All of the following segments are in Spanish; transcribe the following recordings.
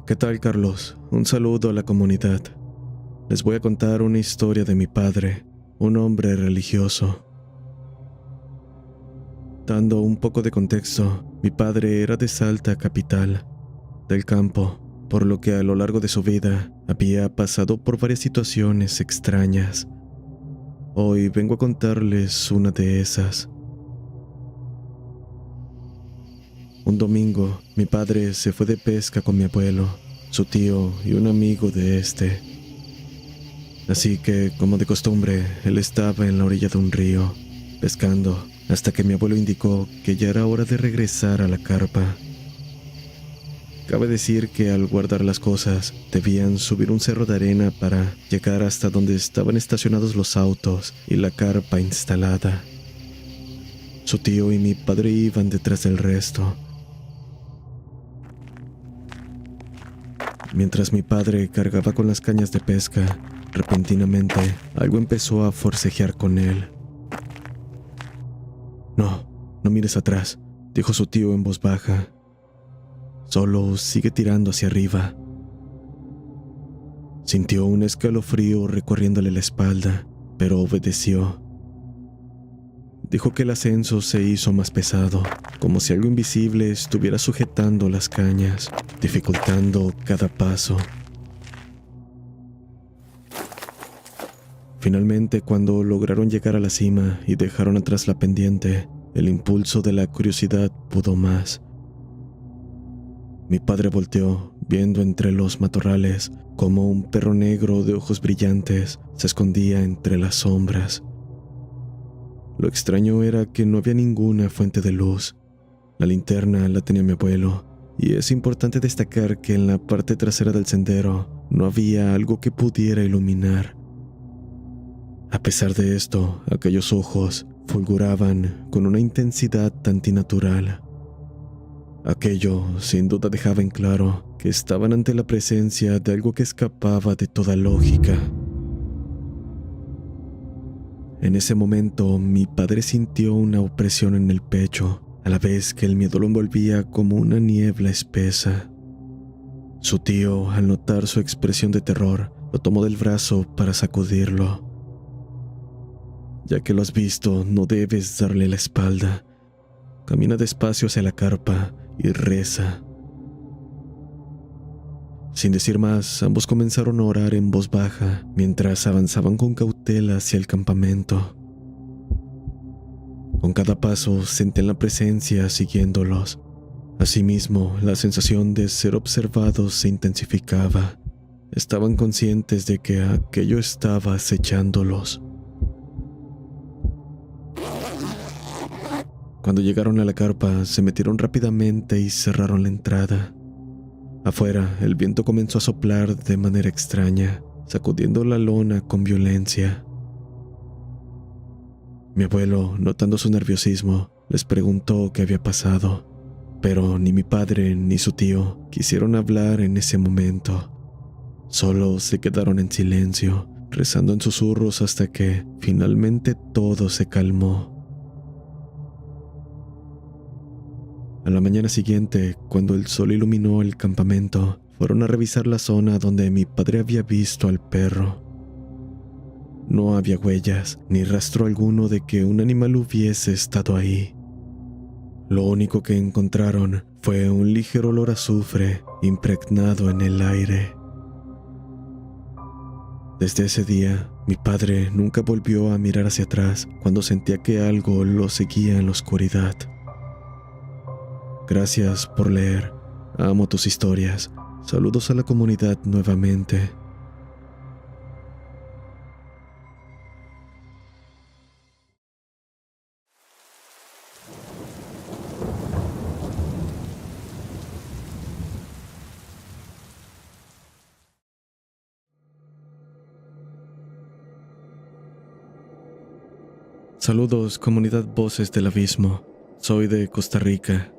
¿Qué tal, Carlos? Un saludo a la comunidad. Les voy a contar una historia de mi padre, un hombre religioso. Dando un poco de contexto, mi padre era de Salta capital, del campo, por lo que a lo largo de su vida había pasado por varias situaciones extrañas. Hoy vengo a contarles una de esas. Un domingo, mi padre se fue de pesca con mi abuelo, su tío y un amigo de este. Así que, como de costumbre, él estaba en la orilla de un río, pescando, hasta que mi abuelo indicó que ya era hora de regresar a la carpa. Cabe decir que al guardar las cosas, debían subir un cerro de arena para llegar hasta donde estaban estacionados los autos y la carpa instalada. Su tío y mi padre iban detrás del resto. Mientras mi padre cargaba con las cañas de pesca, repentinamente algo empezó a forcejear con él. No mires atrás, dijo su tío en voz baja. Solo sigue tirando hacia arriba. Sintió un escalofrío recorriéndole la espalda, pero obedeció. Dijo que el ascenso se hizo más pesado, como si algo invisible estuviera sujetando las cañas, dificultando cada paso. Finalmente, cuando lograron llegar a la cima y dejaron atrás la pendiente, el impulso de la curiosidad pudo más. Mi padre volteó, viendo entre los matorrales como un perro negro de ojos brillantes se escondía entre las sombras. Lo extraño era que no había ninguna fuente de luz. La linterna la tenía mi abuelo, y es importante destacar que en la parte trasera del sendero no había algo que pudiera iluminar. A pesar de esto, aquellos ojos fulguraban con una intensidad antinatural. Aquello sin duda dejaba en claro que estaban ante la presencia de algo que escapaba de toda lógica. En ese momento, mi padre sintió una opresión en el pecho, a la vez que el miedo lo envolvía como una niebla espesa. Su tío, al notar su expresión de terror, lo tomó del brazo para sacudirlo. Ya que lo has visto, no debes darle la espalda. Camina despacio hacia la carpa y reza. Sin decir más, ambos comenzaron a orar en voz baja mientras avanzaban con cautela hacia el campamento. Con cada paso sentían la presencia siguiéndolos. Asimismo, la sensación de ser observados se intensificaba. Estaban conscientes de que aquello estaba acechándolos. Cuando llegaron a la carpa, se metieron rápidamente y cerraron la entrada. Afuera, el viento comenzó a soplar de manera extraña, sacudiendo la lona con violencia. Mi abuelo, notando su nerviosismo, les preguntó qué había pasado, pero ni mi padre ni su tío quisieron hablar en ese momento. Solo se quedaron en silencio, rezando en susurros hasta que finalmente todo se calmó. A la mañana siguiente, cuando el sol iluminó el campamento, fueron a revisar la zona donde mi padre había visto al perro. No había huellas ni rastro alguno de que un animal hubiese estado ahí. Lo único que encontraron fue un ligero olor a azufre impregnado en el aire. Desde ese día, mi padre nunca volvió a mirar hacia atrás cuando sentía que algo lo seguía en la oscuridad. Gracias por leer. Amo tus historias. Saludos a la comunidad nuevamente. Saludos, comunidad Voces del Abismo. Soy de Costa Rica.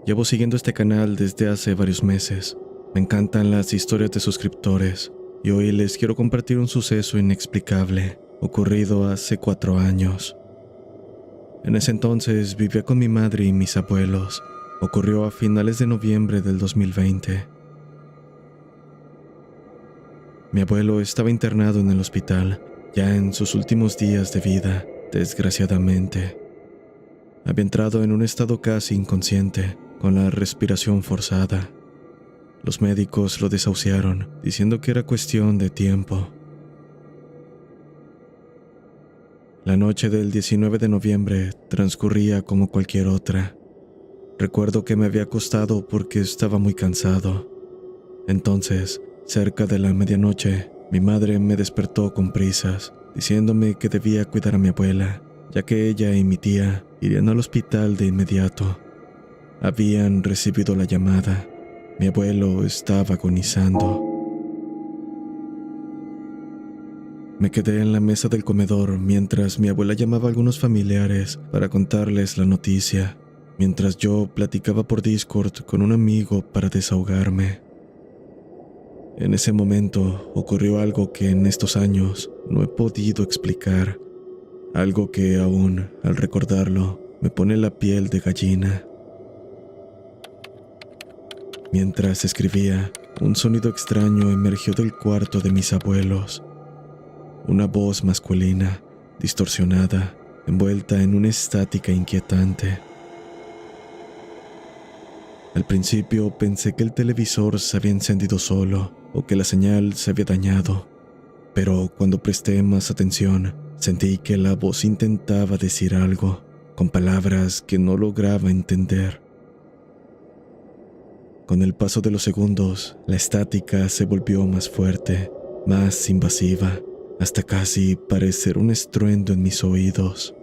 Llevo siguiendo este canal desde hace varios meses. Me encantan las historias de suscriptores y hoy les quiero compartir un suceso inexplicable ocurrido hace 4 años. En ese entonces vivía con mi madre y mis abuelos. Ocurrió a finales de noviembre del 2020. Mi abuelo estaba internado en el hospital, ya en sus últimos días de vida, desgraciadamente. Había entrado en un estado casi inconsciente, con la respiración forzada. Los médicos lo desahuciaron, diciendo que era cuestión de tiempo. La noche del 19 de noviembre transcurría como cualquier otra. Recuerdo que me había acostado porque estaba muy cansado. Entonces, cerca de la medianoche, mi madre me despertó con prisas, diciéndome que debía cuidar a mi abuela, ya que ella y mi tía irían al hospital de inmediato. Habían recibido la llamada. Mi abuelo estaba agonizando. Me quedé en la mesa del comedor mientras mi abuela llamaba a algunos familiares para contarles la noticia, mientras yo platicaba por Discord con un amigo para desahogarme. En ese momento ocurrió algo que en estos años no he podido explicar, algo que aún, al recordarlo, me pone la piel de gallina. Mientras escribía, un sonido extraño emergió del cuarto de mis abuelos. Una voz masculina, distorsionada, envuelta en una estática inquietante. Al principio pensé que el televisor se había encendido solo o que la señal se había dañado, pero cuando presté más atención, sentí que la voz intentaba decir algo, con palabras que no lograba entender. Con el paso de los segundos, la estática se volvió más fuerte, más invasiva, hasta casi parecer un estruendo en mis oídos.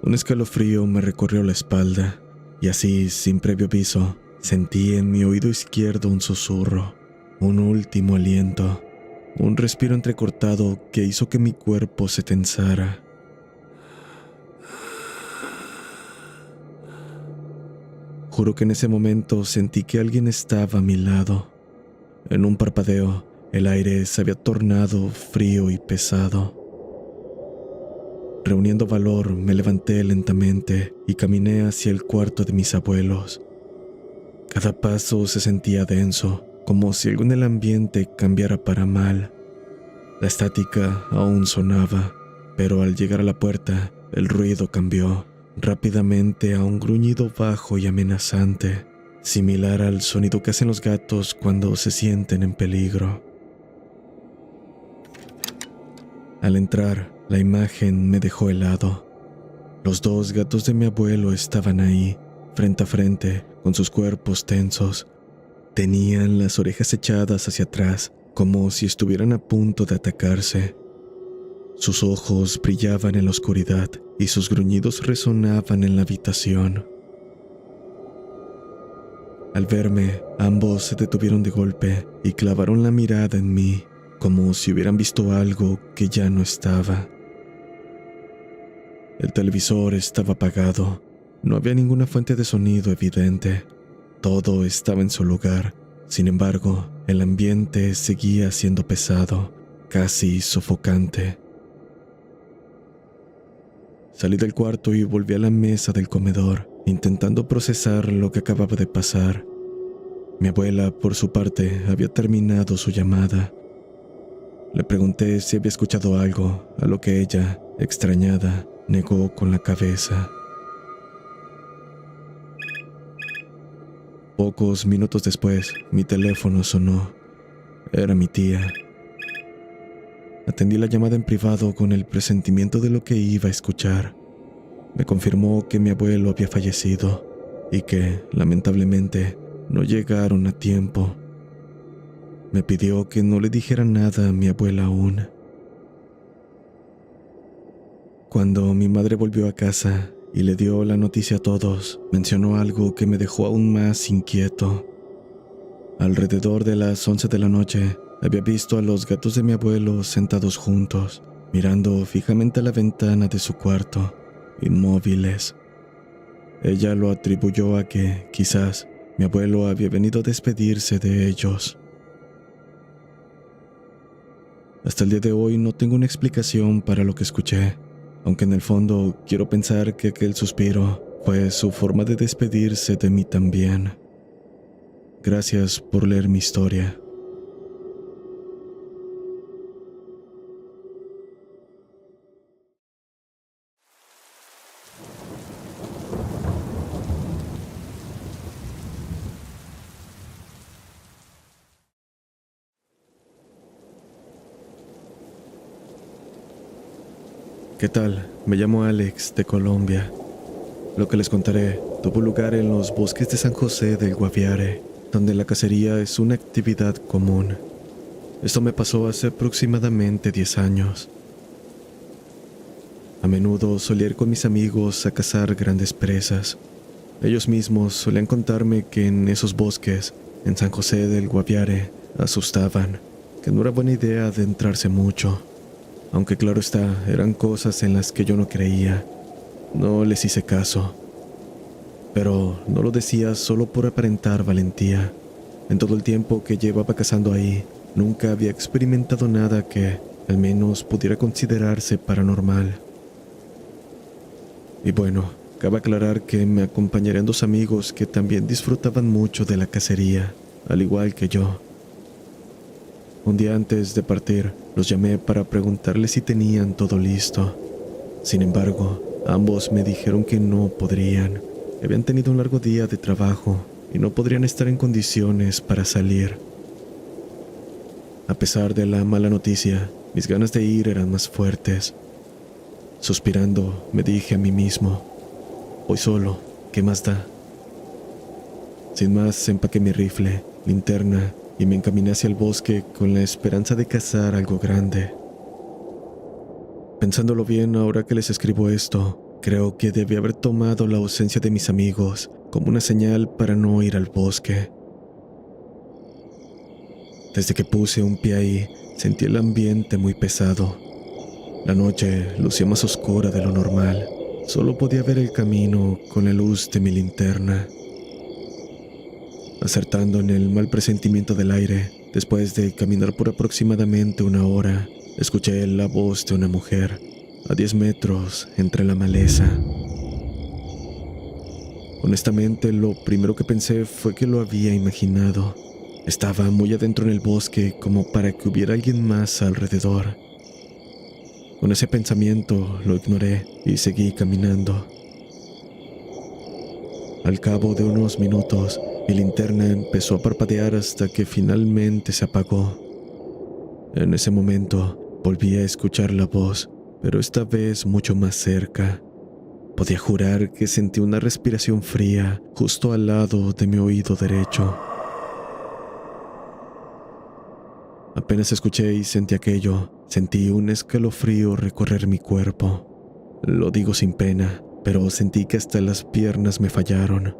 Un escalofrío me recorrió la espalda, y así, sin previo aviso, sentí en mi oído izquierdo un susurro, un último aliento, un respiro entrecortado que hizo que mi cuerpo se tensara. Juro que en ese momento sentí que alguien estaba a mi lado. En un parpadeo, el aire se había tornado frío y pesado. Reuniendo valor, me levanté lentamente y caminé hacia el cuarto de mis abuelos. Cada paso se sentía denso, como si algo en el ambiente cambiara para mal. La estática aún sonaba, pero al llegar a la puerta, el ruido cambió rápidamente a un gruñido bajo y amenazante, similar al sonido que hacen los gatos cuando se sienten en peligro. Al entrar, la imagen me dejó helado. Los dos gatos de mi abuelo estaban ahí, frente a frente, con sus cuerpos tensos. Tenían las orejas echadas hacia atrás, como si estuvieran a punto de atacarse. Sus ojos brillaban en la oscuridad y sus gruñidos resonaban en la habitación. Al verme, ambos se detuvieron de golpe y clavaron la mirada en mí, como si hubieran visto algo que ya no estaba. El televisor estaba apagado, no había ninguna fuente de sonido evidente. Todo estaba en su lugar. Sin embargo, el ambiente seguía siendo pesado, casi sofocante. Salí del cuarto y volví a la mesa del comedor, intentando procesar lo que acababa de pasar. Mi abuela, por su parte, había terminado su llamada. Le pregunté si había escuchado algo, a lo que ella, extrañada, negó con la cabeza. Pocos minutos después, mi teléfono sonó. Era mi tía. Atendí la llamada en privado con el presentimiento de lo que iba a escuchar. Me confirmó que mi abuelo había fallecido y que, lamentablemente, no llegaron a tiempo. Me pidió que no le dijera nada a mi abuela aún. Cuando mi madre volvió a casa y le dio la noticia a todos, mencionó algo que me dejó aún más inquieto. Alrededor de las 11 de la noche, había visto a los gatos de mi abuelo sentados juntos, mirando fijamente a la ventana de su cuarto, inmóviles. Ella lo atribuyó a que, quizás, mi abuelo había venido a despedirse de ellos. Hasta el día de hoy no tengo una explicación para lo que escuché, aunque en el fondo quiero pensar que aquel suspiro fue su forma de despedirse de mí también. Gracias por leer mi historia. ¿Qué tal? Me llamo Alex, de Colombia. Lo que les contaré tuvo lugar en los bosques de San José del Guaviare, donde la cacería es una actividad común. Esto me pasó hace aproximadamente 10 años. A menudo solía ir con mis amigos a cazar grandes presas. Ellos mismos solían contarme que en esos bosques, en San José del Guaviare, asustaban, que no era buena idea adentrarse mucho. Aunque claro está, eran cosas en las que yo no creía. No les hice caso. Pero no lo decía solo por aparentar valentía. En todo el tiempo que llevaba cazando ahí, nunca había experimentado nada que, al menos, pudiera considerarse paranormal. Y bueno, cabe aclarar que me acompañarían 2 amigos que también disfrutaban mucho de la cacería, al igual que yo. Un día antes de partir, los llamé para preguntarles si tenían todo listo. Sin embargo, ambos me dijeron que no podrían. Habían tenido un largo día de trabajo y no podrían estar en condiciones para salir. A pesar de la mala noticia, mis ganas de ir eran más fuertes. Suspirando, me dije a mí mismo, voy solo, ¿qué más da? Sin más, empaqué mi rifle, linterna y me encaminé hacia el bosque con la esperanza de cazar algo grande. Pensándolo bien, ahora que les escribo esto, creo que debí haber tomado la ausencia de mis amigos como una señal para no ir al bosque. Desde que puse un pie ahí, sentí el ambiente muy pesado. La noche lucía más oscura de lo normal. Solo podía ver el camino con la luz de mi linterna. Acertando en el mal presentimiento del aire, después de caminar por aproximadamente 1 hora, escuché la voz de una mujer, a 10 metros entre la maleza. Honestamente, lo primero que pensé fue que lo había imaginado. Estaba muy adentro en el bosque como para que hubiera alguien más alrededor. Con ese pensamiento lo ignoré y seguí caminando. Al cabo de unos minutos, mi linterna empezó a parpadear hasta que finalmente se apagó. En ese momento, volví a escuchar la voz, pero esta vez mucho más cerca. Podía jurar que sentí una respiración fría justo al lado de mi oído derecho. Apenas escuché y sentí aquello, sentí un escalofrío recorrer mi cuerpo. Lo digo sin pena, pero sentí que hasta las piernas me fallaron.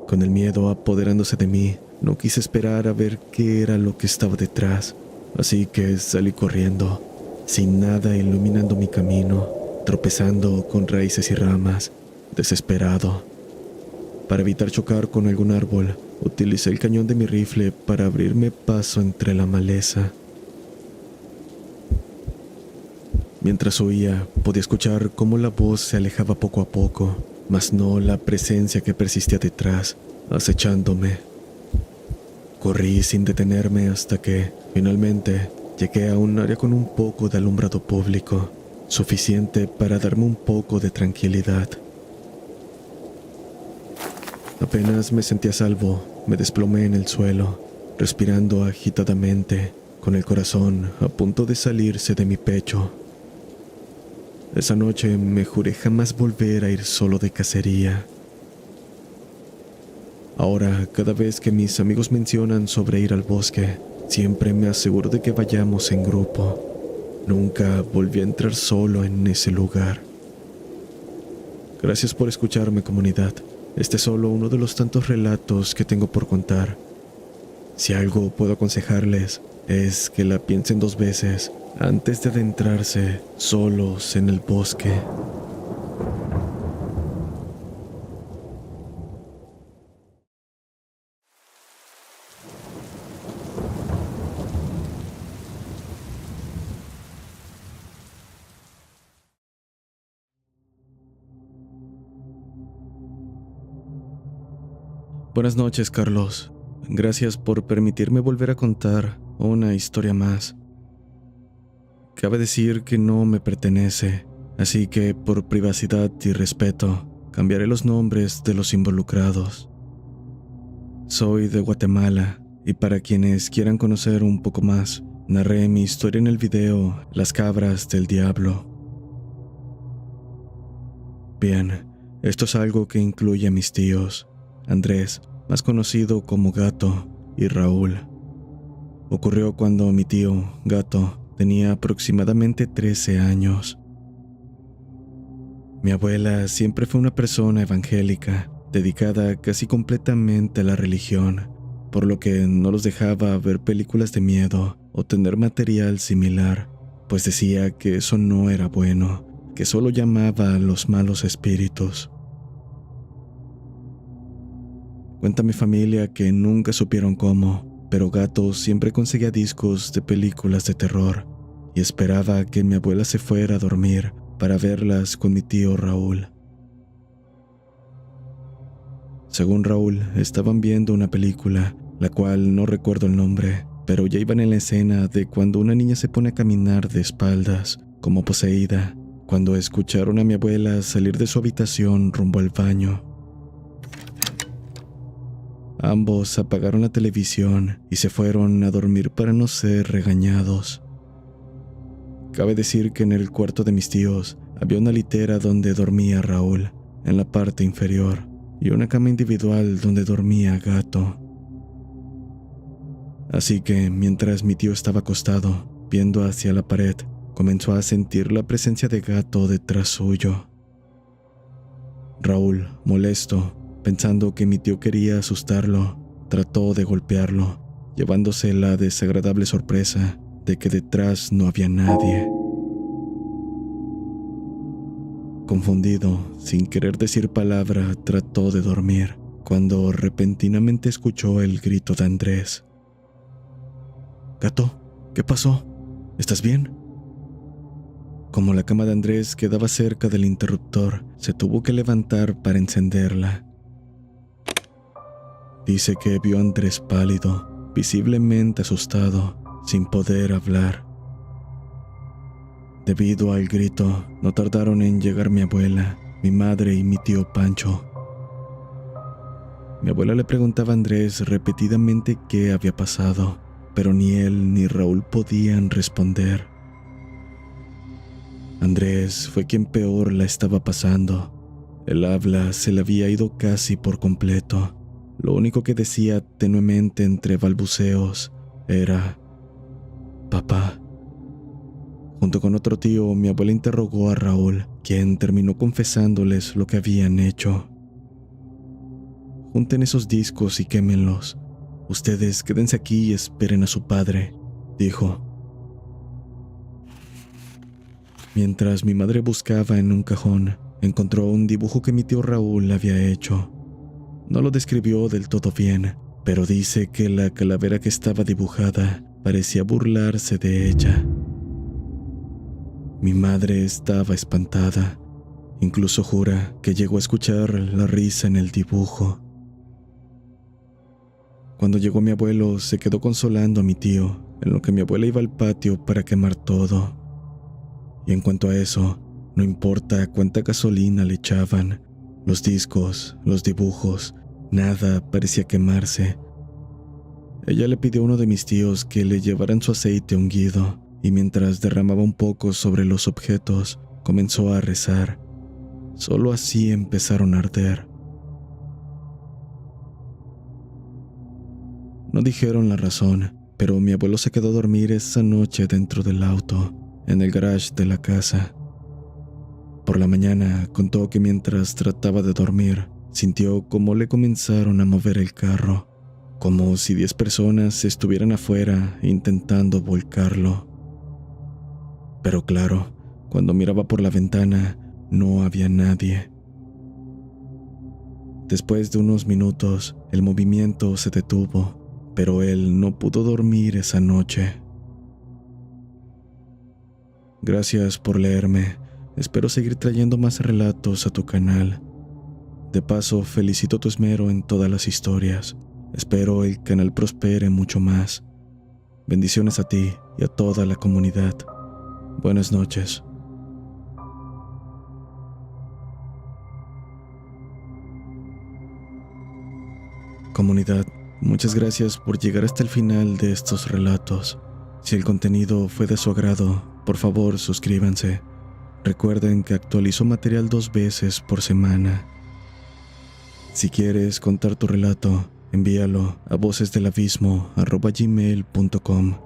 Con el miedo apoderándose de mí, no quise esperar a ver qué era lo que estaba detrás, así que salí corriendo, sin nada iluminando mi camino, tropezando con raíces y ramas, desesperado. Para evitar chocar con algún árbol, utilicé el cañón de mi rifle para abrirme paso entre la maleza. Mientras huía, podía escuchar cómo la voz se alejaba poco a poco, mas no la presencia que persistía detrás, acechándome. Corrí sin detenerme hasta que, finalmente, llegué a un área con un poco de alumbrado público, suficiente para darme un poco de tranquilidad. Apenas me sentí a salvo, me desplomé en el suelo, respirando agitadamente, con el corazón a punto de salirse de mi pecho. Esa noche me juré jamás volver a ir solo de cacería. Ahora, cada vez que mis amigos mencionan sobre ir al bosque, siempre me aseguro de que vayamos en grupo. Nunca volví a entrar solo en ese lugar. Gracias por escucharme, comunidad. Este es solo uno de los tantos relatos que tengo por contar. Si algo puedo aconsejarles, es que la piensen 2 veces antes de adentrarse solos en el bosque. Buenas noches, Carlos. Gracias por permitirme volver a contar una historia más. Cabe decir que no me pertenece, así que por privacidad y respeto, cambiaré los nombres de los involucrados. Soy de Guatemala, y para quienes quieran conocer un poco más, Narré mi historia en el video Las cabras del diablo. Bien, esto es algo que incluye a mis tíos, Andrés, más conocido como Gato, y Raúl. Ocurrió cuando mi tío, Gato, tenía aproximadamente 13 años. Mi abuela siempre fue una persona evangélica, dedicada casi completamente a la religión, por lo que no los dejaba ver películas de miedo o tener material similar, pues decía que eso no era bueno, que solo llamaba a los malos espíritus. Cuenta mi familia que nunca supieron cómo, pero Gato siempre conseguía discos de películas de terror y esperaba que mi abuela se fuera a dormir para verlas con mi tío Raúl. Según Raúl, estaban viendo una película, la cual no recuerdo el nombre, pero ya iban en la escena de cuando una niña se pone a caminar de espaldas, como poseída, cuando escucharon a mi abuela salir de su habitación rumbo al baño. Ambos apagaron la televisión y se fueron a dormir para no ser regañados. Cabe decir que en el cuarto de mis tíos había una litera donde dormía Raúl, en la parte inferior, y una cama individual donde dormía Gato. Así que, mientras mi tío estaba acostado, viendo hacia la pared, comenzó a sentir la presencia de Gato detrás suyo. Raúl, molesto, pensando que mi tío quería asustarlo, trató de golpearlo, llevándose la desagradable sorpresa de que detrás no había nadie. Confundido, sin querer decir palabra, trató de dormir, cuando repentinamente escuchó el grito de Andrés. «Gato, ¿qué pasó? ¿Estás bien?» Como la cama de Andrés quedaba cerca del interruptor, se tuvo que levantar para encenderla. Dice que vio a Andrés pálido, visiblemente asustado, sin poder hablar. Debido al grito, no tardaron en llegar mi abuela, mi madre y mi tío Pancho. Mi abuela le preguntaba a Andrés repetidamente qué había pasado, pero ni él ni Raúl podían responder. Andrés fue quien peor la estaba pasando. El habla se le había ido casi por completo. Lo único que decía tenuemente entre balbuceos era «Papá». Junto con otro tío, mi abuela interrogó a Raúl, quien terminó confesándoles lo que habían hecho. «Junten esos discos y quémenlos. Ustedes quédense aquí y esperen a su padre», dijo. Mientras mi madre buscaba en un cajón, encontró un dibujo que mi tío Raúl había hecho. No lo describió del todo bien, pero dice que la calavera que estaba dibujada parecía burlarse de ella. Mi madre estaba espantada, incluso jura que llegó a escuchar la risa en el dibujo. Cuando llegó mi abuelo, se quedó consolando a mi tío, en lo que mi abuela iba al patio para quemar todo. Y en cuanto a eso, no importa cuánta gasolina le echaban, los discos, los dibujos, nada parecía quemarse. Ella le pidió a uno de mis tíos que le llevaran su aceite ungido, y mientras derramaba un poco sobre los objetos, comenzó a rezar. Solo así empezaron a arder. No dijeron la razón, pero mi abuelo se quedó a dormir esa noche dentro del auto, en el garage de la casa. Por la mañana contó que mientras trataba de dormir, sintió como le comenzaron a mover el carro, como si 10 personas estuvieran afuera intentando volcarlo. Pero claro, cuando miraba por la ventana, no había nadie. Después de unos minutos, el movimiento se detuvo, pero él no pudo dormir esa noche. Gracias por leerme. Espero seguir trayendo más relatos a tu canal. De paso, felicito tu esmero en todas las historias. Espero el canal prospere mucho más. Bendiciones a ti y a toda la comunidad. Buenas noches. Comunidad, muchas gracias por llegar hasta el final de estos relatos. Si el contenido fue de su agrado, por favor suscríbanse. Recuerden que actualizo material 2 veces por semana. Si quieres contar tu relato, envíalo a vocesdelabismo@gmail.com.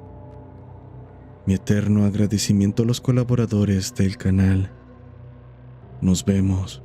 Mi eterno agradecimiento a los colaboradores del canal. Nos vemos.